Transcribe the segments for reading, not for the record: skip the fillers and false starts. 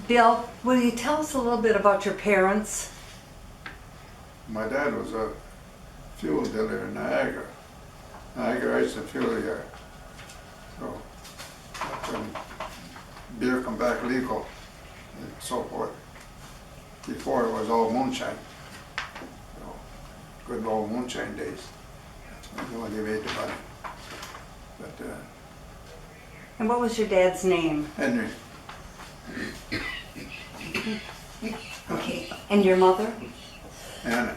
Bill, will you tell us a little bit about your parents? My dad was a fuel dealer in Niagara. Niagara Ice and Fuel Yard. So when beer come back legal and so forth. Before it was all moonshine. So, good old moonshine days. That's when they made the money. But And what was your dad's name? Henry, Okay. And your mother? Anna,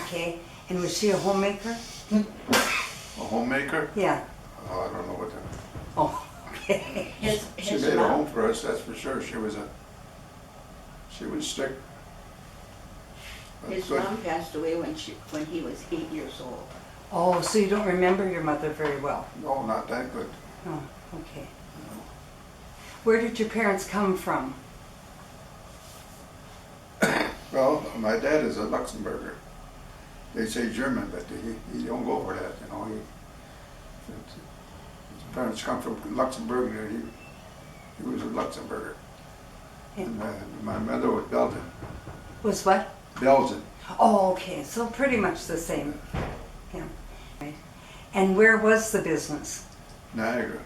Okay. And was she a homemaker? a homemaker? Yeah. Oh, I don't know what that. Oh, okay. She made a home for us, that's for sure. She was strict. But His good. mom passed away when he was 8 years old. Oh, so you don't remember your mother very well? No, not that good. Oh, okay. Where did your parents come from? Well, my dad is a Luxembourger. They say German, but he don't go for that, you know. His parents come from Luxembourg, and he was a Luxembourger. And my mother was Belgian. Was what? Belgian. Oh, okay. So pretty much the same. Yeah. Right. And where was the business? Niagara.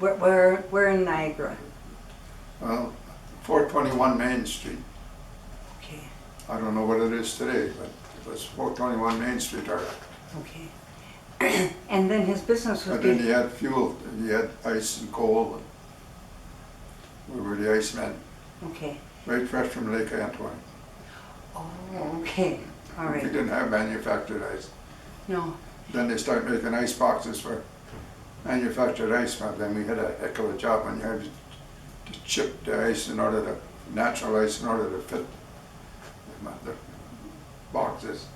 Where in Niagara? Well, 421 Main Street. Okay. I don't know what it is today, but it was 421 Main Street. Okay. And then his business would And then be... he had fuel, he had ice and coal. And we were the icemen, Okay. right fresh from Lake Antoine. Oh, okay. All We right. didn't have manufactured ice. No. Then they started making ice boxes for manufactured ice, but then we had a heck of a job when you had to chip the ice in order to, natural ice in order to fit the boxes.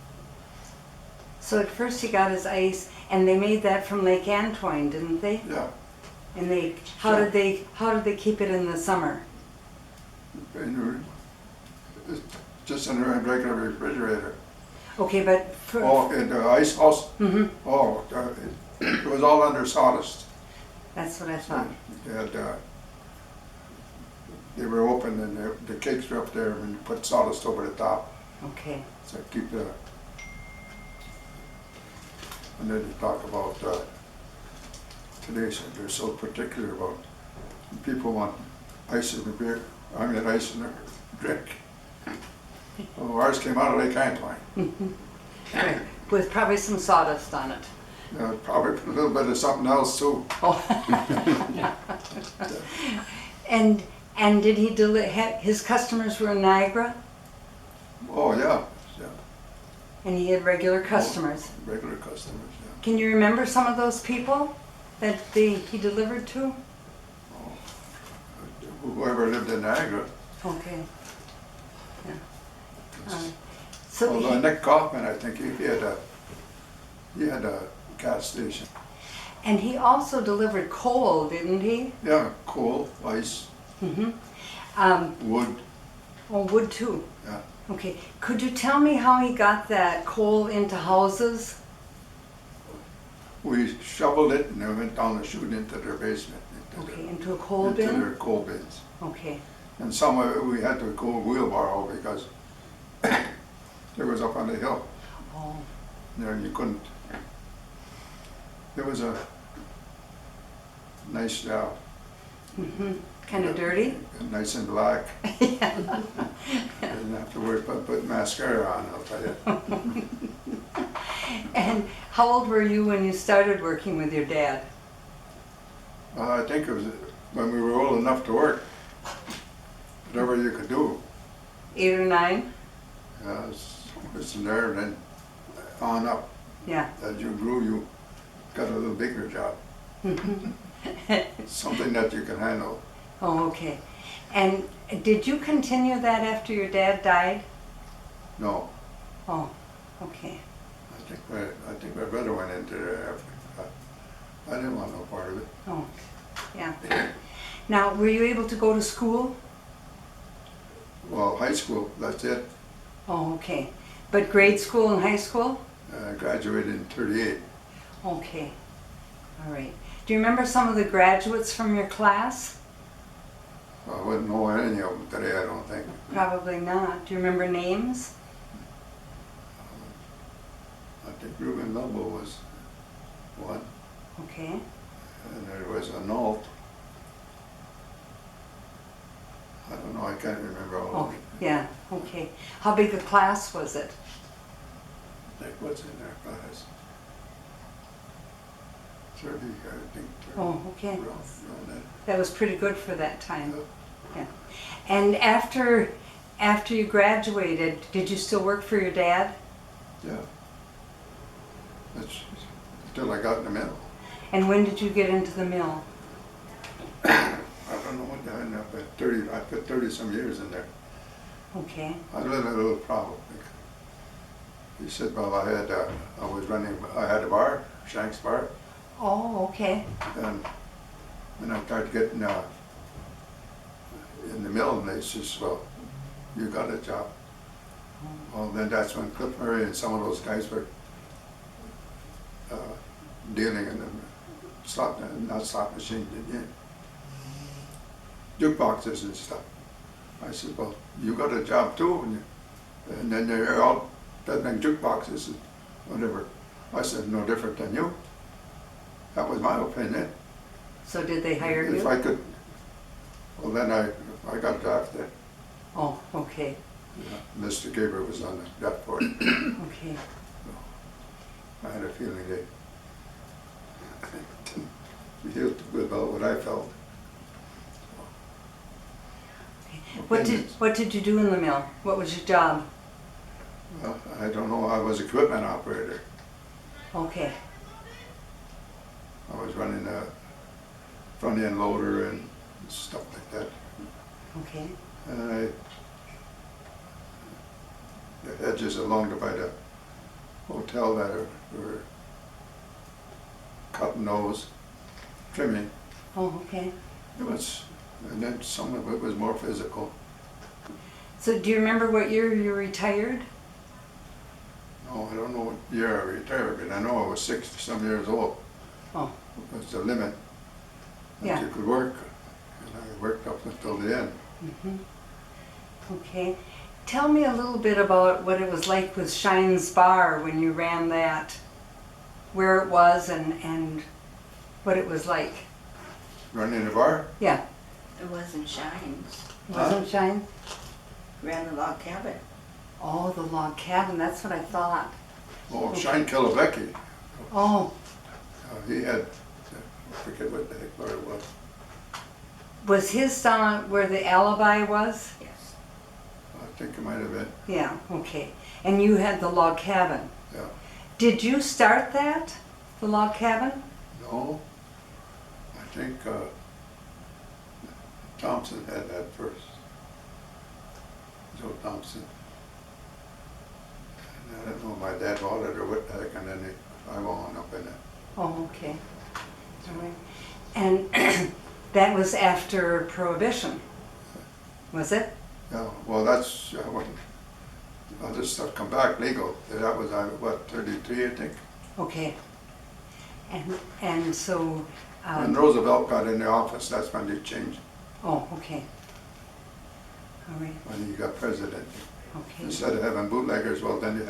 So at first he got his ice, and they made that from Lake Antoine, didn't they? Yeah, And how did they keep it in the summer? and just in a regular refrigerator. Okay, but for... Oh, in the ice house, Mm-hmm. oh, it was all under sawdust. That's what I thought. They had, they were open and the cakes were up there and you put sawdust over the top. Okay. So keep the, and then you talk about, today, so they're so particular about, people want ice in the beer, ice in their drink. Well, ours came out of Lake Antoine. Right. With probably some sawdust on it. Probably put a little bit of something else too. Oh. And did he his customers were in Niagara? Oh, yeah, yeah, And he had regular customers. regular customers, yeah. Can you remember some of those people that he delivered to? Whoever lived in Niagara. Okay. Yeah. So Although Nick Kaufman, I think he had a gas station. and he also delivered coal, didn't he? Yeah, coal, ice, Mm-hmm. wood, Oh, wood too. yeah. Okay. Could you tell me how he got that coal into houses? We shoveled it and then went down the chute into their basement. Okay, into a coal Into bin? their coal bins. Okay. And some of it we had to go wheelbarrow because it was up on the hill. Oh, There you couldn't. It was a nice job. mm-hmm. Kind of dirty? Nice and black. Didn't have to worry about putting mascara on, I'll tell you. And how old were you when you started working with your dad? I think it was when we were old enough to work. Whatever you could do. 8 or 9? It's in there and then on up. Yeah. As you grew, you got a little bigger job. Something that you can handle. Oh, okay. And did you continue that after your dad died? No, Oh, okay. I think my brother went into there after. I didn't want no part of it. Oh, yeah. Now, were you able to go to school? Well, high school, that's it. Oh, okay. But grade school and high school? I graduated in '38. Okay. All right. Do you remember some of the graduates from your class? I wouldn't know any of them today, I don't think. Probably not. Do you remember names? I think Reuben Lobo was one, Okay. and there was a Nault. I don't know, I can't remember all of Oh, them. yeah, okay. How big a class was it? Like, what's in their class? 30, I think. 30. Oh, okay. Around that. That was pretty good for that time. Yeah. Yeah. And after you graduated, did you still work for your dad? Yeah. That's till I got in the mill. And when did you get into the mill? I don't know what I ended up at 30. I put 30 some years in there. Okay. I had a little problem. He said, well, I had a bar, Shank's Bar, Oh, okay. and when I started getting in the mill, and they says, well, you got a job. Well, then that's when Cliff Murray and some of those guys were dealing in the not slot machine, jukeboxes and stuff. I said, well, you got a job too, and then they're all peddling jukeboxes and whatever. I said, no different than you. That was my opinion. So did they hire If you? I could, well, then I got drafted. Oh, okay. Yeah, Mr. Gabriel was on the draft board. Okay. I had a feeling they didn't feel too good about what I felt. What did you do in the mill? What was your job? Well, I don't know, I was equipment operator. Okay. I was running a front end loader and stuff like that. Okay. And the hedges along by the hotel that were cutting those, trimming. Oh, okay. It was, and then some of it was more physical. So do you remember what year you retired? No, I don't know what year I retired, but I know I was 60 some years old. Oh, That's the limit that Yeah. you could work. And I worked up until the end. okay. Tell me a little bit about what it was like with Shine's Bar when you ran that, where it was and what it was like. Running a bar? Yeah. It wasn't Shines. Wasn't Shine? Ran the log cabin. Oh, the log cabin, that's what I thought. Oh, Shine Killibecky. Oh, He had, I forget what the heck bar it was. was his down where the Alibi was? Yes. I think it might have been, Yeah, okay. And you had the log cabin. yeah. Did you start that, the log cabin? No, I think Thompson had that first. Joe Thompson. And I don't know if my dad bought it or what the heck, and then I wound up in it. Oh, okay. All right. And that was after Prohibition, was it? Yeah, well, that's when other stuff come back legal. That was, what, 33, I think? Okay. And so, When Roosevelt got in the office, that's when they changed, oh, okay. All right, when he got president. okay. Instead of having bootleggers, well, then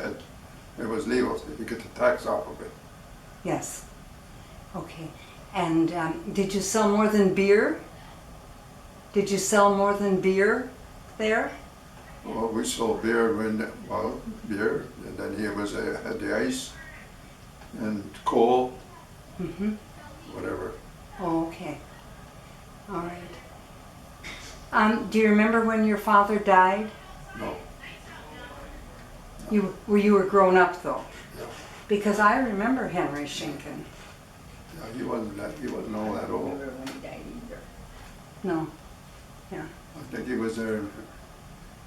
it was legal, so you get the tax off of it. Yes. Okay. And did you sell more than beer? Did you sell more than beer there? Well, we sold beer beer, and then he had the ice and coal, Mm-hmm. whatever. Oh, okay. All right. Do you remember when your father died? No, You were grown up though, yeah, because I remember Henry Schintgen. yeah, he wasn't all that I don't old. remember when he died either. No. Yeah. I think he was there,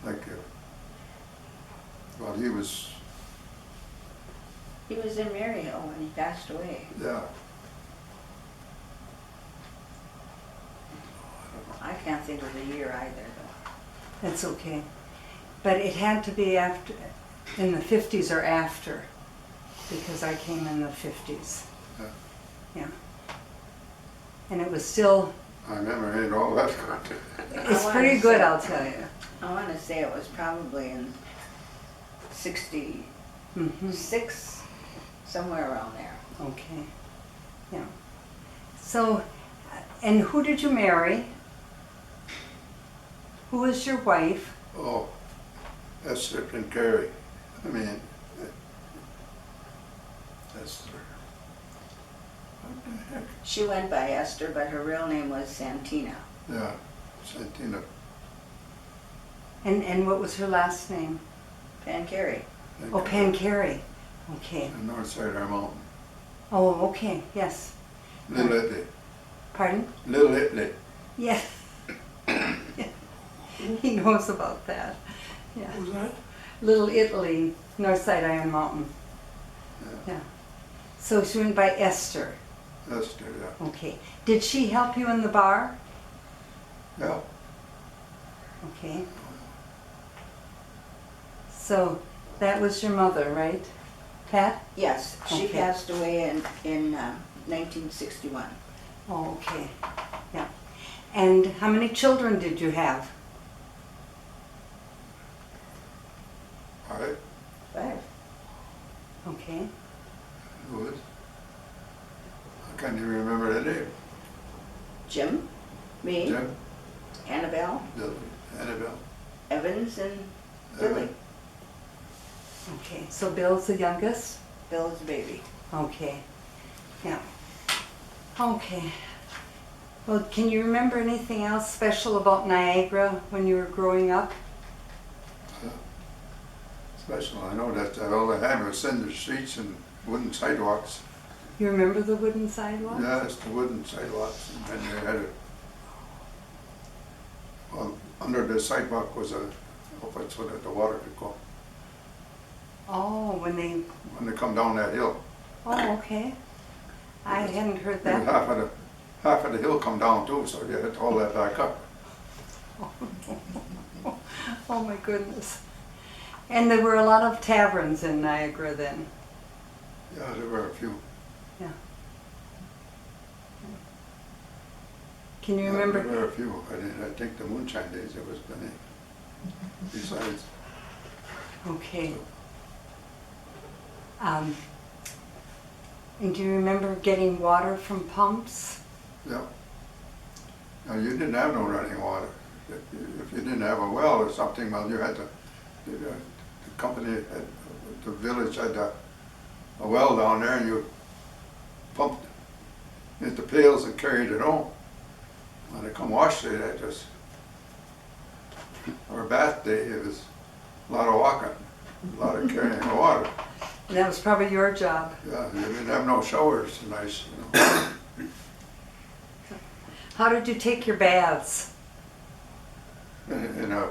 like, well, he was, He was in Maryhill when he passed away. yeah. I can't think of the year either though. That's okay. But it had to be after, in the 50s or after, because I came in the 50s. Yeah. Yeah. And it was still, I remember hearing all that. It's pretty good, I'll tell you. I want to say it was probably in 66, Mhm. somewhere around there. Okay, yeah. So, and who did you marry? Who was your wife? Oh, Esther and Cary. I mean, Esther. What the heck? She went by Esther, but her real name was Santina. Yeah, Santina. And what was her last name? Cary. Oh, Pan Cary. Okay. On the north side of our mountain. Oh, okay, yes. Little Italy. Pardon? Little Italy. Yes. He knows about that. Yeah. Who's that? Little Italy, north side Iron Mountain. Yeah. Yeah. So she went by Esther. Esther, yeah. Okay. Did she help you in the bar? Yeah. Okay. So that was your mother, right? Pat? Yes, she Okay. passed away in 1961. Oh, okay. Yeah. And how many children did you have? All right. 5. Okay. Who is? I can't even remember the name. Jim, me, Jim, Annabelle, Billy, Annabelle. Evans, and Billy. Okay. So Bill's the youngest? Bill's the baby. Okay. Yeah. Okay. Well, can you remember anything else special about Niagara when you were growing up? Special. I know that all they had was cinder streets and wooden sidewalks. You remember the wooden sidewalk? Yeah, it's the wooden sidewalks, and then they had well, under the sidewalk was a open so that the water could go Oh, when they, come down that hill. oh, okay. I hadn't heard And that. half of the hill come down too, so you had to haul that back up. Oh my goodness. And there were a lot of taverns in Niagara then. Yeah, there were a few. Yeah. Can you Yeah, remember? there were a few. I think the moonshine days there was plenty. Besides, Okay. And do you remember getting water from pumps? yeah. Now you didn't have no running water. If you didn't have a well or something, well, you had to. The company, the village had a well down there, and you pumped into pails and carried it home. When they come wash day, that just, or bath day, it was a lot of walking, a lot of carrying of water. And that was probably your job. Yeah, you didn't have no showers, nice, you know. How did you take your baths? In a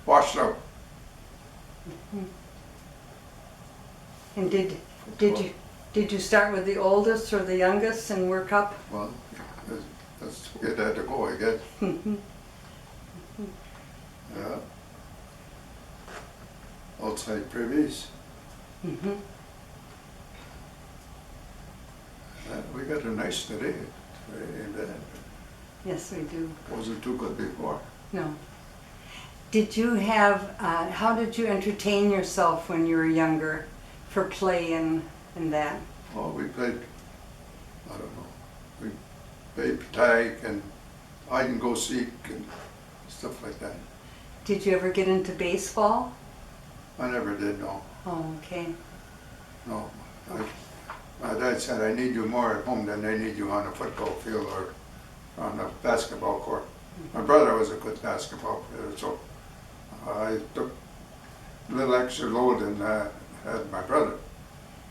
wash tub. And did you start with the oldest or the youngest and work up? Well, that's the way it had to go, I guess. Yeah. Outside privies. Mm-hmm. We got a nice today. Very bad. Yes, we do. Wasn't too good before. No. Did you have, how did you entertain yourself when you were younger for play and that? Oh, we played, I don't know, we played tag and hide and go seek and stuff like that. Did you ever get into baseball? I never did, no. Oh, okay. No. My dad said, I need you more at home than they need you on a football field or on a basketball court. My brother was a good basketball player, so I took a little extra load and had my brother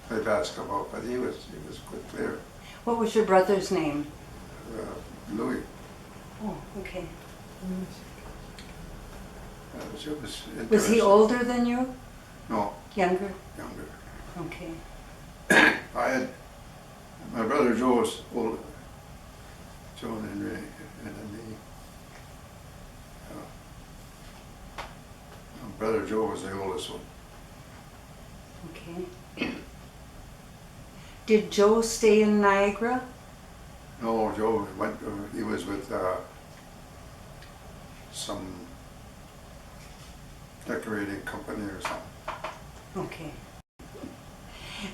play basketball, but he was a good player. What was your brother's name? Louis. Oh, okay. It was Was he interesting. older than you? No, Younger? younger. Okay. I had, my brother Joe was older. Joe and Ray, and then me. My brother Joe was the oldest one. Okay. Did Joe stay in Niagara? No, Joe went, he was with some decorating company or something. Okay.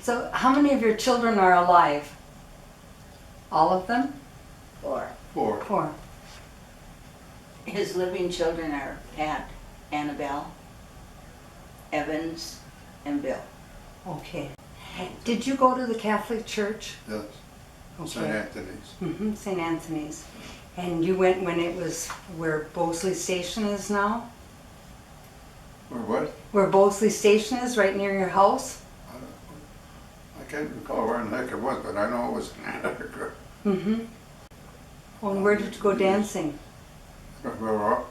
So how many of your children are alive? All of them? 4. 4. 4. His living children are Pat, Annabelle, Evans, and Bill. Okay. Did you go to the Catholic Church? Yes. St. Okay. Anthony's. St. Anthony's. And you went when it was where Bosley Station is now? Or what? Where Bosley Station is, right near your house? I can't recall where in the heck it was, but I know it was in Niagara. Mm-hmm. Oh, and where did you go dancing? Aurora?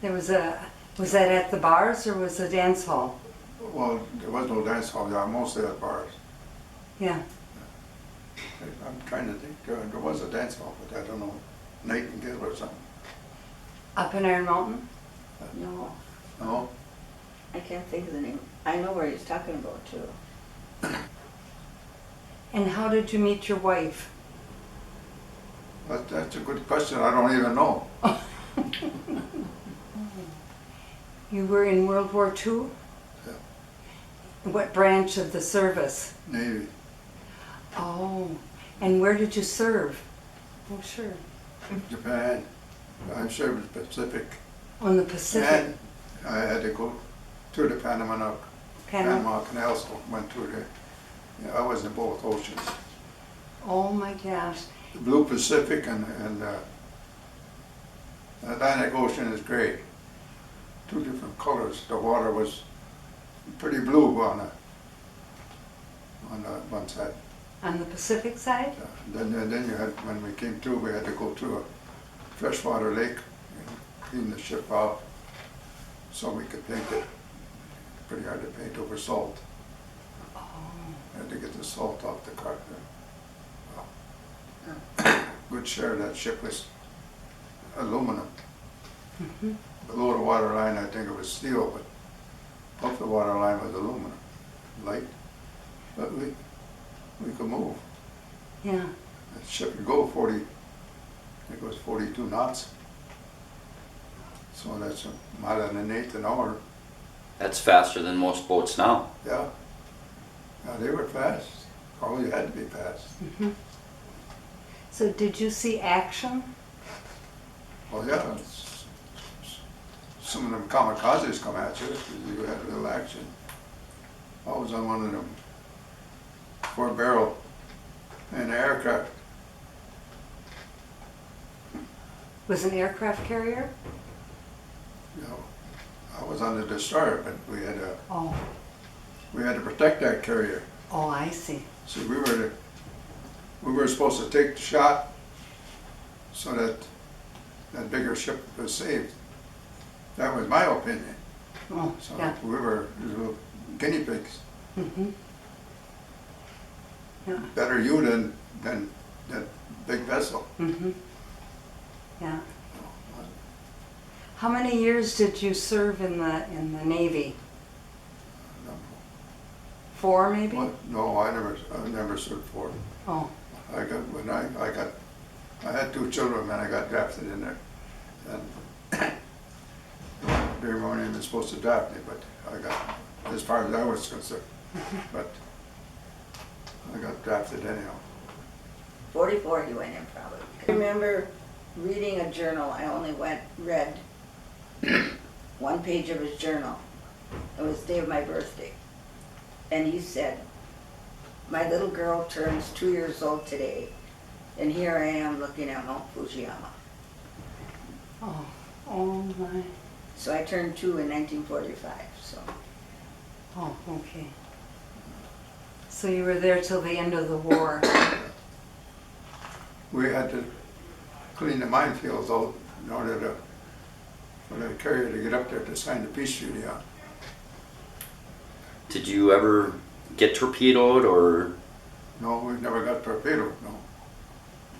Was that at the bars or was it a dance hall? Well, there was no dance hall, yeah, mostly at bars. Yeah. I'm trying to think, there was a dance hall, but I don't know, Nightingale or something. Up in Iron Mountain? No, No? I can't think of the name. I know where he's talking about too. And how did you meet your wife? That's a good question, I don't even know. You were in World War II? Yeah. What branch of the service? Navy. Oh, and where did you serve? Oh, sure. Japan. I'm sure it was Pacific. On the Pacific. And I had to go to the Panama Canal, so went to the, I was in both oceans. Oh my gosh. The blue Pacific and Atlantic Ocean is gray. 2 different colors. The water was pretty blue on one side. On the Pacific side? Then you had, when we came through, we had to go through a freshwater lake and clean the ship out so we could paint it. Pretty hard to paint over salt. Oh. Had to get the salt off the cart there. Good share of that ship was aluminum. Mm-hmm. Below the water line, I think it was steel, but up the water line was aluminum, light. But we could move. Yeah. The ship could go 40, I think it was 42 knots. So that's a mile and an eighth an hour. That's faster than most boats now. Yeah. Yeah, they were fast. Oh, you had to be fast. Mm-hmm. So did you see action? Well, yeah, some of them kamikazes come at you, you had a little action. I was on one of them 4-barrel in aircraft. Was an aircraft carrier? You know, I was on the destroyer, but we had to protect that carrier. Oh, I see. So we were supposed to take the shot so that that bigger ship was saved. That was my opinion. Oh, So yeah. we were little guinea pigs. Mm-hmm. Yeah. Better you than that big vessel. Mm-hmm. Yeah. How many years did you serve in the Navy? 4 maybe? What? No, I never served for it. Oh. I had 2 children and I got drafted in there. And they weren't even supposed to draft me, but I got, as far as I was concerned, but I got drafted anyhow. 44 he went in probably. I remember reading a journal. I only read 1 page of his journal. It was the day of my birthday. And he said, my little girl turns 2 years old today, and here I am looking at Mount Fujiyama. Oh. Oh my. So I turned 2 in 1945, so. Oh, okay. So you were there till the end of the war. We had to clean the minefields out in order for the carrier to get up there to sign the peace treaty on. Did you ever get torpedoed, or No, we never got torpedoed, no.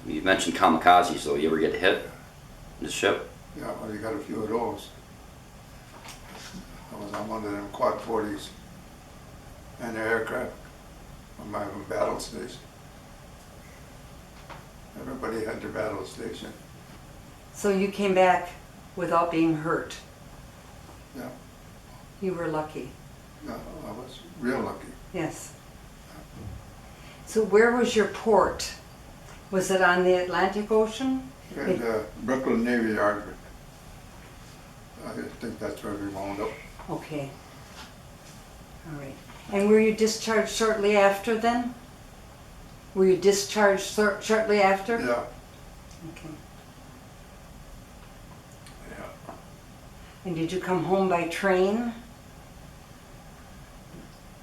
you mentioned kamikazes though? You ever get hit in the ship? Yeah, well, you got a few of those. I was on one of them quad 40s and the aircraft on my own battle station. Everybody had their battle station. So you came back without being hurt. Yeah, You were lucky. yeah, I was real lucky. Yes. So where was your port? Was it on the Atlantic Ocean? And Brooklyn Navy Yard. I think that's where we wound up. Okay. All right. And were you discharged shortly after then? Were you discharged shortly after? Yeah, Okay. yeah. And did you come home by train?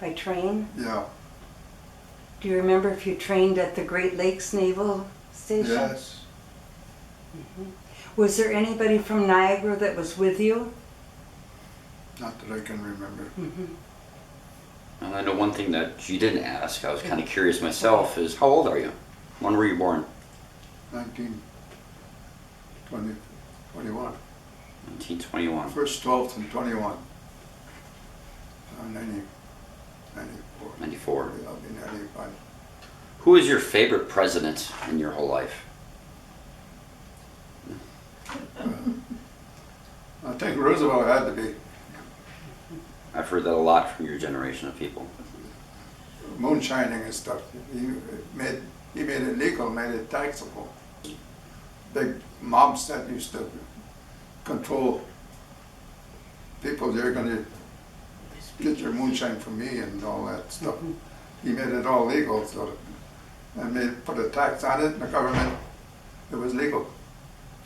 By train? Yeah, Do you remember if you trained at the Great Lakes Naval Station? yes. Was there anybody from Niagara that was with you? Not that I can remember. And I know one thing that you didn't ask, I was kind of curious myself, is how old are you? When were you born? 21. 1921. First 12th and 21. 94. 94. Yeah, I'll be 95. Who is your favorite president in your whole life? I think Roosevelt had to be. I've heard that a lot from your generation of people. Moonshining and stuff. He made it legal, made it taxable. Big mobs that used to control people, they're gonna get your moonshine from me and all that stuff. He made it all legal, so, and put a tax on it, and the government, it was legal.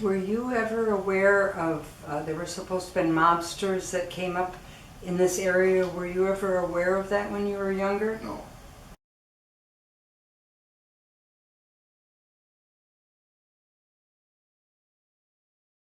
Were you ever aware of, there were supposed to have been mobsters that came up in this area? Were you ever aware of that when you were younger? No.